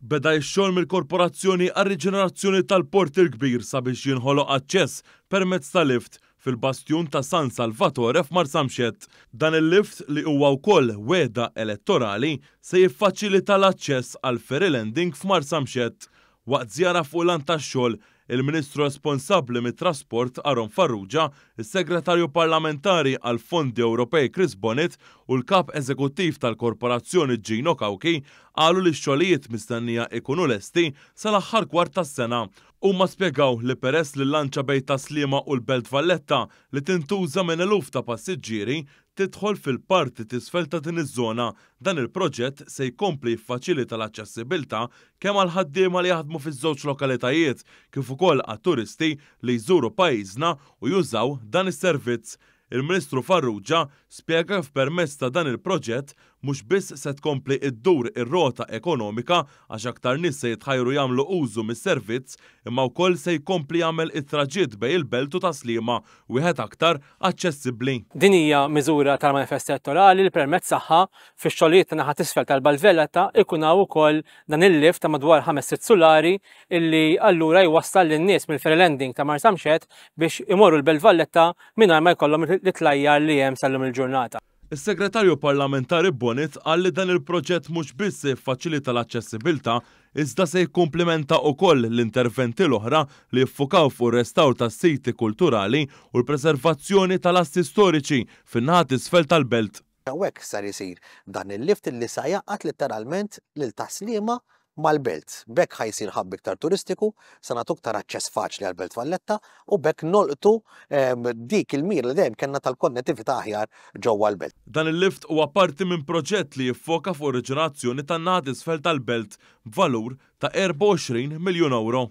Beda x-xogħol mill-korporazzjoni għar-riġenerazzjoni tal-Port il-Kbir sabiex jinħoloq aċċess permezz ta' lift fil-bastjun ta' San Salvatore f'Marsamxett. Dan il-lift li huwa wkoll wegħda elettorali se jiffaċilita l-aċċess għal ferry landing f'Marsamxett. Waqt żjara fuq l-għan tax-xogħol, il-Ministru responsabbli mit-Trasport Aron Farrugia, is-Segretarju Parlamentari għal Fondi Ewropej Chris Bonnet u l-Kap Eżekuttiv tal-Korporazzjoni Gino Kawki qalu li x-xogħlijiet mistennija ikunu lesti sal-aħħar kwart tas-sena. Huma spjegaw li peress li l-lanċa bejn Taslima u l-Belt Valletta li tintuża minn eluf ta' passiġġieri tidħol fil-parti t'isfel ta' din iż-żona. Dan il-proġett se jkompli jiffaċilita l-aċċessibilità kemm għal ħaddiema li jaħdmu fiż-żewġ lokalitajiet kif ukoll għat-turisti li jżuru pajjiżna u jużaw dan is-servizz. Il-Ministru Farrugia spjega f'permezz ta' dan il-proġett mhux biss se tkompli iddur ir-rota ekonomika għax aktar nies se jitħajru jagħmlu użu mis-servizz, imma wkoll se jkompli jagħmel it-traġitt bejn il-Belt u Taslima wieħed aktar aċċessibbli. Din hija miżura tal-manifest elettorali li permezz tagħha fix-xogħlijiet naħa t'isfel tal-Belt Valletta ikun hawn ukoll dan il-lift ta' madwar 5 solari illi allura jwassal lin-nies mill-ferry landing ta' Marsamxett biex imorru l-Belt Valletta mingħajr ma jkollhom l-itlajjar li hemm sal-lum il-ġurnata. Is-Segretarju Parlamentari Bonnet qal li dan il-proġett mhux biss se jiffaċilita l-aċċessibilità, iżda se jikkumplimenta wkoll l-interventi l-oħra li jiffukaw fuq ir-restawr tas-siti kulturali u l-preservazzjoni tal-assi storiċi fin-naħa t'isfel tal-Belt. Hawnhekk sar isir dan il-lift illi sa jaqgħad letteralment lil Taslima mal-Belt. Bekk ħajsir ħabb iktar turistiku, se nagħtu iktar aċċess faċli għall-Belt Valletta u bekk nolqtu dik il-mira li dejjem kellna tal-konnettività aħjar ġewwa l-Belt. Dan il-lift huwa parti minn proġett li jiffoka fuq ir-riġenerazzjoni tan-naħa t'isfel tal-Belt b'valur ta' 24 miljun euro.